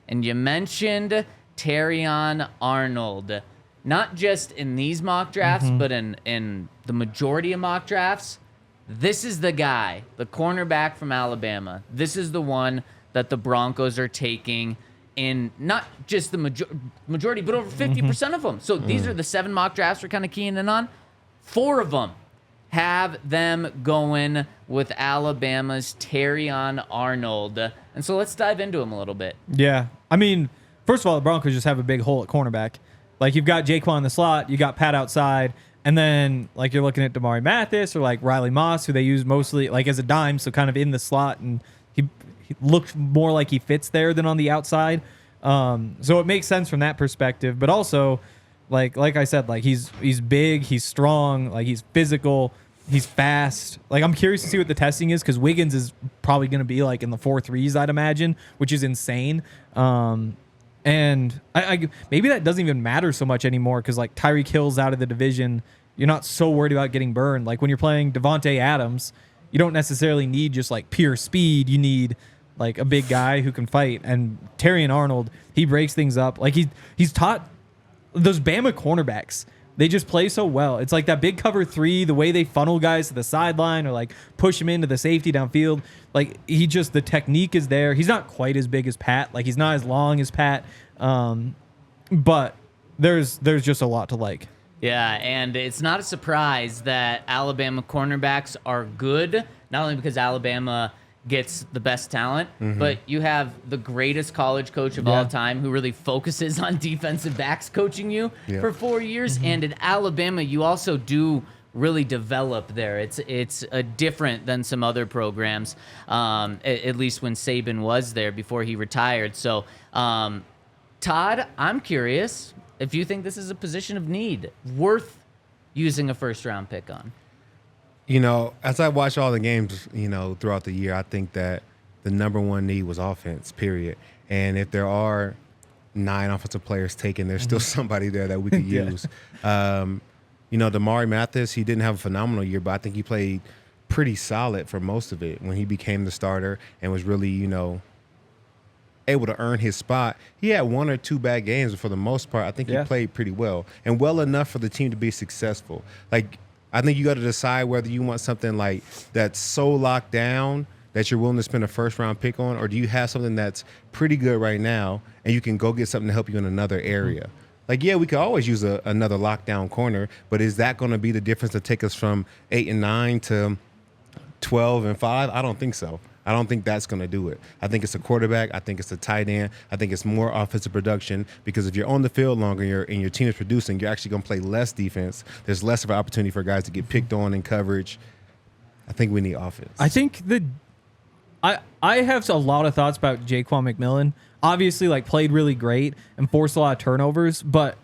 and you mentioned Terrion Arnold. Not just in these mock drafts, but in the majority of mock drafts. This is the guy, the cornerback from Alabama. This is the one that the Broncos are taking in not just the majority, but over 50% of them. So these are the 7 mock drafts we're kind of keying in on. 4 of them have them going with Alabama's Terrion Arnold. And so let's dive into him a little bit. Yeah. I mean, first of all, the Broncos just have a big hole at cornerback. Like, you've got Jaquan in the slot, you got Pat outside, and then, like, you're looking at Damari Mathis or, like, Riley Moss, who they use mostly, like, as a dime, so kind of in the slot, and he looked more like he fits there than on the outside. So it makes sense from that perspective. But also, like I said, like, he's big, he's strong, like, he's physical, he's fast. Like, I'm curious to see what the testing is, because Wiggins is probably going to be, like, in the 4.3s, I'd imagine, which is insane. And I maybe that doesn't even matter so much anymore, because, like, Tyreek Hill's out of the division. You're not so worried about getting burned. Like, when you're playing Devontae Adams, you don't necessarily need just, like, pure speed. You need, like, a big guy who can fight. And Terrion Arnold, he breaks things up. Like, he's taught those Bama cornerbacks. They just play so well. It's like that big cover 3, the way they funnel guys to the sideline or, like, push him into the safety downfield. Like, the technique is there. He's not quite as big as Pat. Like, he's not as long as Pat. But there's just a lot to like. Yeah, and it's not a surprise that Alabama cornerbacks are good, not only because Alabama gets the best talent, but you have the greatest college coach of all time who really focuses on defensive backs coaching you for 4 years. And at Alabama, you also do really develop there. It's different than some other programs, at least when Saban was there before he retired. So, Todd, I'm curious if you think this is a position of need worth using a first-round pick on. You know, as I watch all the games, throughout the year, I think that the number one need was offense, period. And if there are 9 offensive players taken, there's still somebody there that we could use. Damari Mathis, he didn't have a phenomenal year, but I think he played pretty solid for most of it when he became the starter and was really, able to earn his spot. He had 1 or 2 bad games, but for the most part, I think he played pretty well and well enough for the team to be successful. Like, I think you got to decide whether you want something like that's so locked down that you're willing to spend a first-round pick on, or do you have something that's pretty good right now and you can go get something to help you in another area? Like, yeah, we could always use another lockdown corner, but is that going to be the difference to take us from 8-9 to 12-5? I don't think so. I don't think that's going to do it. I think it's a quarterback. I think it's a tight end. I think it's more offensive production, because if you're on the field longer and your team is producing, you're actually going to play less defense. There's less of an opportunity for guys to get picked on in coverage. I think we need offense. I think I have a lot of thoughts about Jaquan McMillan. Obviously, like, played really great and forced a lot of turnovers, but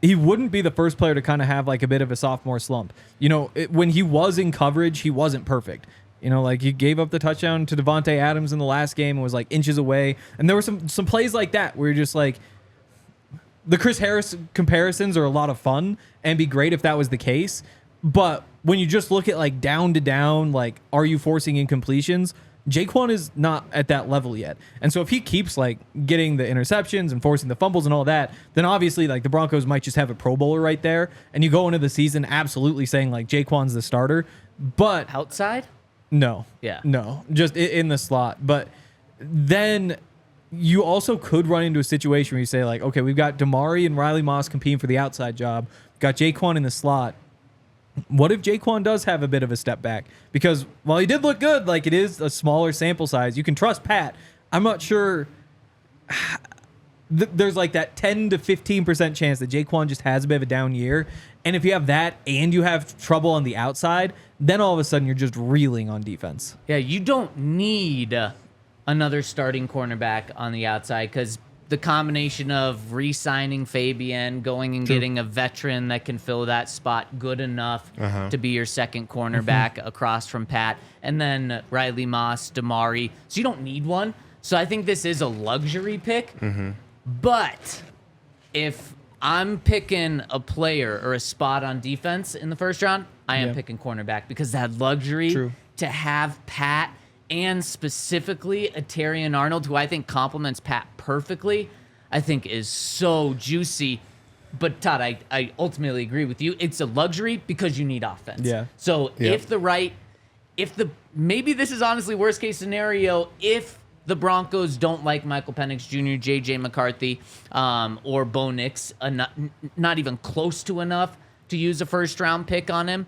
he wouldn't be the first player to kind of have, like, a bit of a sophomore slump. When he was in coverage, he wasn't perfect. Like, he gave up the touchdown to Devontae Adams in the last game and was, like, inches away. And there were some plays like that where you're just like, the Chris Harris comparisons are a lot of fun and be great if that was the case. But when you just look at, like, down to down, like, are you forcing incompletions? Jaquan is not at that level yet. And so if he keeps, like, getting the interceptions and forcing the fumbles and all that, then obviously, like, the Broncos might just have a Pro Bowler right there. And you go into the season absolutely saying, like, Jaquan's the starter. But outside? No. Yeah. No. Just in the slot. But then you also could run into a situation where you say, like, okay, we've got Damari and Riley Moss competing for the outside job. We've got Jaquan in the slot. What if Jaquan does have a bit of a step back? Because while he did look good, like, it is a smaller sample size. You can trust Pat. I'm not sure. There's like that 10 to 15% chance that Jaquan just has a bit of a down year. And if you have that and you have trouble on the outside, then all of a sudden you're just reeling on defense. Yeah, you don't need another starting cornerback on the outside, because the combination of re-signing Fabian, going and getting a veteran that can fill that spot good enough to be your second cornerback across from Pat, and then Riley Moss, Damari. So you don't need one. So I think this is a luxury pick. But if I'm picking a player or a spot on defense in the first round, I am picking cornerback, because that luxury to have Pat and specifically a Terrion Arnold, who I think complements Pat perfectly, I think is so juicy. But Todd, I ultimately agree with you. It's a luxury because you need offense. Yeah. So maybe this is honestly worst case scenario if the Broncos don't like Michael Penix Jr., J.J. McCarthy, or Bo Nix, not even close to enough to use a first-round pick on him,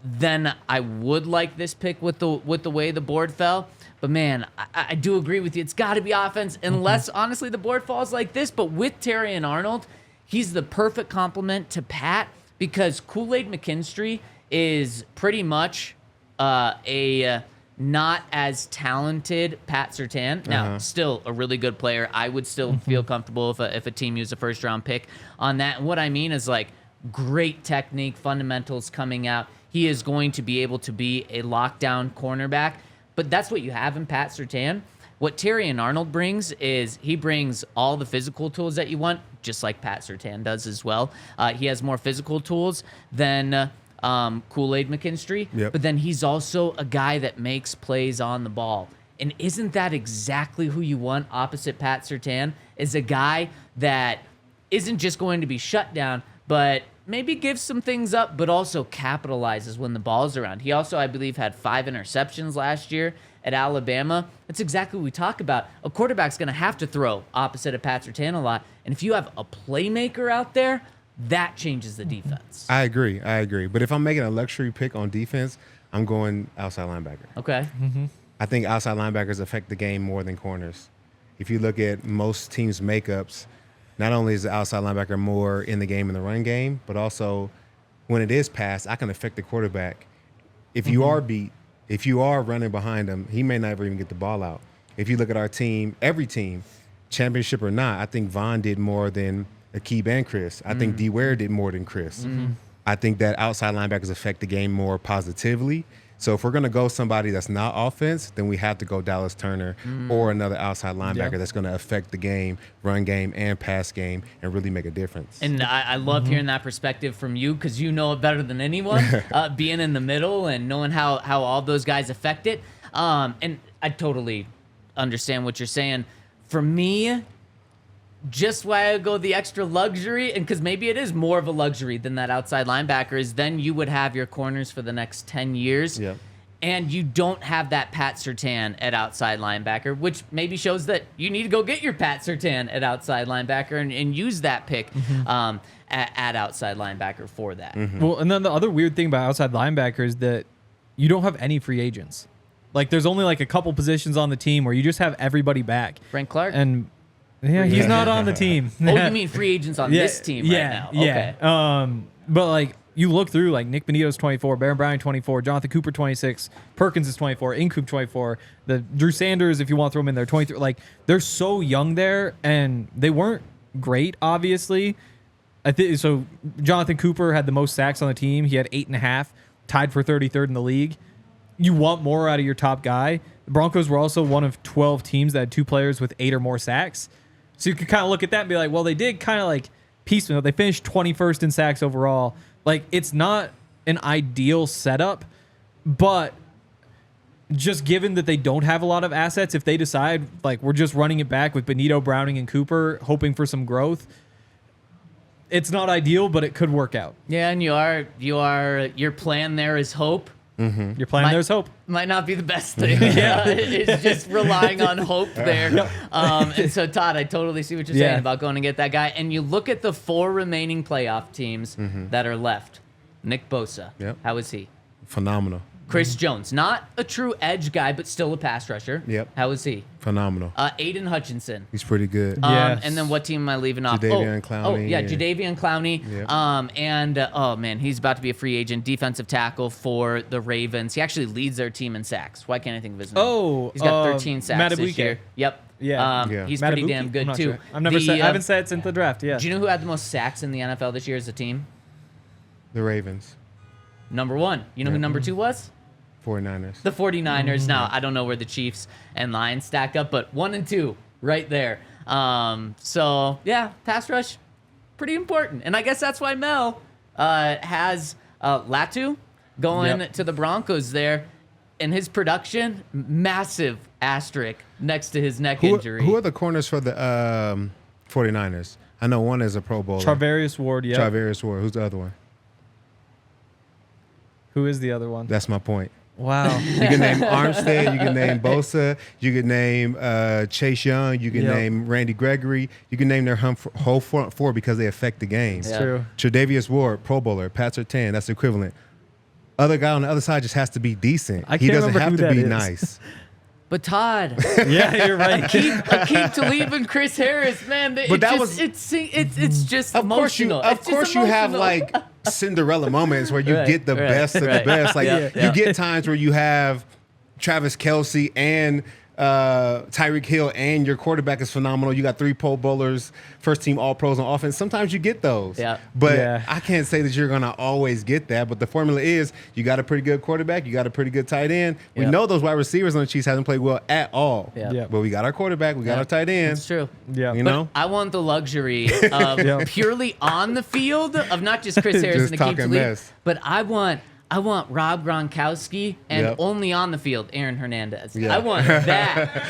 then I would like this pick with the way the board fell. But, man, I do agree with you. It's got to be offense unless, honestly, the board falls like this. But with Terrion Arnold, he's the perfect complement to Pat because Kool-Aid McKinstry is pretty much a not as talented Pat Surtain. Now, still a really good player. I would still feel comfortable if a team used a first-round pick on that. And what I mean is, like, great technique, fundamentals coming out. He is going to be able to be a lockdown cornerback. But that's what you have in Pat Surtain. What Terrion Arnold brings is he brings all the physical tools that you want, just like Pat Surtain does as well. He has more physical tools than Kool-Aid McKinstry, but then he's also a guy that makes plays on the ball. And isn't that exactly who you want opposite Pat Surtain? Is a guy that isn't just going to be shut down, but maybe gives some things up, but also capitalizes when the ball's around. He also, I believe, had 5 interceptions last year at Alabama. That's exactly what we talk about. A quarterback's going to have to throw opposite of Pat Surtain a lot. And if you have a playmaker out there, that changes the defense. I agree. But if I'm making a luxury pick on defense, I'm going outside linebacker. Okay. I think outside linebackers affect the game more than corners. If you look at most teams' makeups, not only is the outside linebacker more in the game in the run game, but also when it is passed, I can affect the quarterback. If you are beat, if you are running behind him, he may never even get the ball out. If you look at our team, every team, championship or not, I think Von did more than Aqib and Chris. I think D. Ware did more than Chris. I think that outside linebackers affect the game more positively. So if we're going to go somebody that's not offense, then we have to go Dallas Turner or another outside linebacker that's going to affect the game, run game and pass game, and really make a difference. And I love hearing that perspective from you because you know it better than anyone, being in the middle and knowing how all those guys affect it. And I totally understand what you're saying. For me, just why I go the extra luxury, and because maybe it is more of a luxury than that outside linebacker, is then you would have your corners for the next 10 years. Yep. And you don't have that Pat Surtain at outside linebacker, which maybe shows that you need to go get your Pat Surtain at outside linebacker and use that pick at outside linebacker for that. Well, and then the other weird thing about outside linebacker is that you don't have any free agents. Like, there's only like a couple positions on the team where you just have everybody back. Frank Clark? And yeah, he's not on the team. Oh, you mean free agents on this team right now? Okay. But like you look through, like Nick Benito's 24, Baron Browning 24, Jonathan Cooper 26, Perkins is 24, Incoop 24, the Drew Sanders, if you want to throw him in there, 23. Like they're so young there, and they weren't great, obviously. I think so. Jonathan Cooper had the most sacks on the team. He had 8.5, tied for 33rd in the league. You want more out of your top guy. The Broncos were also one of 12 teams that had 2 players with 8 or more sacks. So you could kind of look at that and be like, well, they did kind of like piecemeal. They finished 21st in sacks overall. Like, it's not an ideal setup, but just given that they don't have a lot of assets, if they decide, like, we're just running it back with Benito, Browning, and Cooper, hoping for some growth, it's not ideal, but it could work out. Yeah, and your plan there is hope. Your plan there's hope. Might not be the best thing. It's just relying on hope there. And so, Todd, I totally see what you're saying about going and get that guy. And you look at the 4 remaining playoff teams that are left. Nick Bosa. How is he? Phenomenal. Chris Jones, not a true edge guy, but still a pass rusher. How is he? Phenomenal. Aiden Hutchinson. He's pretty good. And then what team am I leaving off? Jadeveon Clowney. Oh, yeah, Jadeveon Clowney. Oh, man, he's about to be a free agent defensive tackle for the Ravens. He actually leads their team in sacks. Why can't I think of his name? He's got 13 sacks this year. Yep. He's pretty damn good, too. Sure. I haven't said it since the draft, Do you know who had the most sacks in the NFL this year as a team? The Ravens. Number 1. You know who number 2 was? 49ers. The 49ers. Now, I don't know where the Chiefs and Lions stack up, but 1 and 2 right there. So, yeah, pass rush, pretty important. And I guess that's why Mel has Latu going to the Broncos there. and his production, massive asterisk next to his neck injury. Who are the corners for the 49ers? I know one is a Pro Bowler. Charvarius Ward, yeah. Charvarius Ward. Who's the other one? Who is the other one? That's my point. Wow. You can name Armstead. You can name Bosa. You can name Chase Young. You can name Randy Gregory. You can name their whole front four because they affect the game. That's true. Tre'Davious Ward, Pro Bowler. Pat Surtain, that's equivalent. Other guy on the other side just has to be decent. He doesn't have to be nice. But Todd, yeah, you're right. Akeem Talib and Chris Harris, man. It's just emotional. Of course, you have like Cinderella moments where you get the best of the best. Like you get times where you have Travis Kelce and Tyreek Hill and your quarterback is phenomenal. You got 3 Pro Bowlers, first team All Pros on offense. Sometimes you get those. Yeah. But I can't say that you're going to always get that. But the formula is you got a pretty good quarterback. You got a pretty good tight end. We know those wide receivers on the Chiefs haven't played well at all. Yeah. But we got our quarterback. We got our tight end. That's true. Yeah. You know? I want the luxury of purely on the field of not just Chris Harris and Akeem Talib, but I want Rob Gronkowski and only on the field, Aaron Hernandez. Yeah. I want that.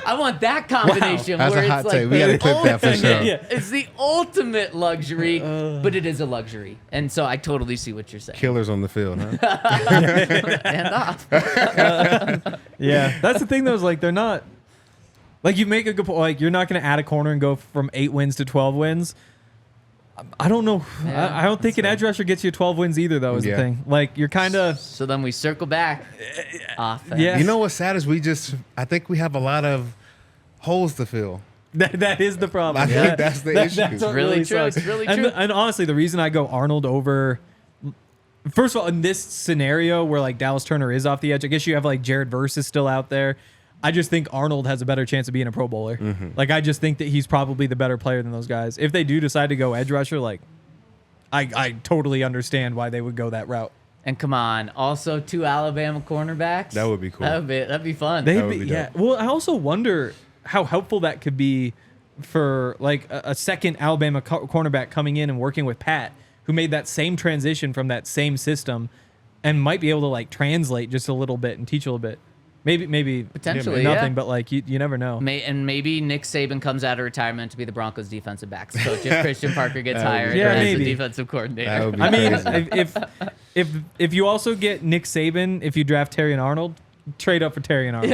I want that combination That's where a hot it's take. like We gotta clip that for sure. It's the ultimate luxury, but it is a luxury. And so I totally see what you're saying. Killers on the field, huh? And off. Yeah, that's the thing though. Is like they're not like you make a good point. Like you're not going to add a corner and go from 8 wins to 12 wins. I don't know. Yeah, I don't think an edge rusher gets you 12 wins either, though, is the thing. Like, you're kind of... So then we circle back. Offense. Yeah. You know what's sad is I think we have a lot of holes to fill. That is the problem. I think that's the issue. That's what really true. sucks. It's really true. And honestly, the reason I go Arnold over... First of all, in this scenario where, like, Dallas Turner is off the edge, I guess you have, like, Jared Verse is still out there. I just think Arnold has a better chance of being a Pro Bowler. Mm-hmm. Like, I just think that he's probably the better player than those guys. If they do decide to go edge rusher, like, I totally understand why they would go that route. And come on, also 2 Alabama cornerbacks. That would be cool. That'd be fun. Well, I also wonder how helpful that could be for, like, a second Alabama cornerback coming in and working with Pat, who made that same transition from that same system and might be able to, like, translate just a little bit and teach a little bit. Maybe Potentially, nothing, but like you never know. And maybe Nick Saban comes out of retirement to be the Broncos defensive backs coach if Christian Parker gets hired as the defensive coordinator. That would be crazy. if you also get Nick Saban, if you draft Terrion Arnold, trade up for Terrion Arnold.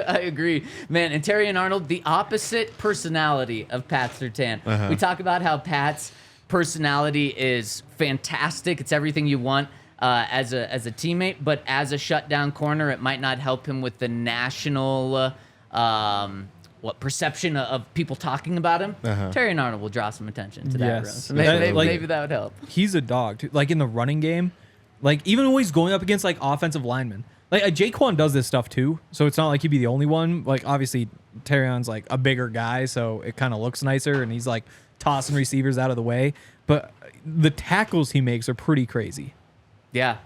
I agree, man. And Terrion Arnold, the opposite personality of Pat Surtain. We talk about how Pat's personality is fantastic. It's everything you want. As a teammate, but as a shutdown corner, it might not help him with the national perception of people talking about him. Terrion Arnold will draw some attention to that room. So maybe that would help. He's a dog, too. Like in the running game, like even when he's going up against like offensive linemen, like Jaquan does this stuff too. So it's not like he'd be the only one. Like obviously Terrion's like a bigger guy, so it kind of looks nicer, and he's like tossing receivers out of the way. But the tackles he makes are pretty crazy. Yeah,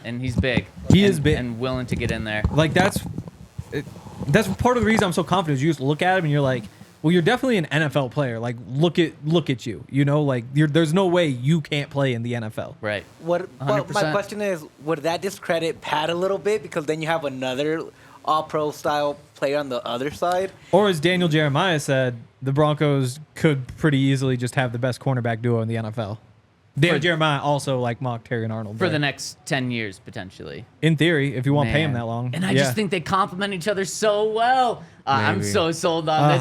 and he's big. He is big and willing to get in there. Like that's part of the reason I'm so confident. Is you just look at him and you're like, well, you're definitely an NFL player. Like look at you. You know, like there's no way you can't play in the NFL. Right. But my question is, would that discredit Pat a little bit because then you have another all-pro style player on the other side? Or as Daniel Jeremiah said, the Broncos could pretty easily just have the best cornerback duo in the NFL. Jeremiah also like mocked Terrion Arnold for the next 10 years potentially. In theory, if you won't pay him that long. And I just think they complement each other so well. I'm so sold on this.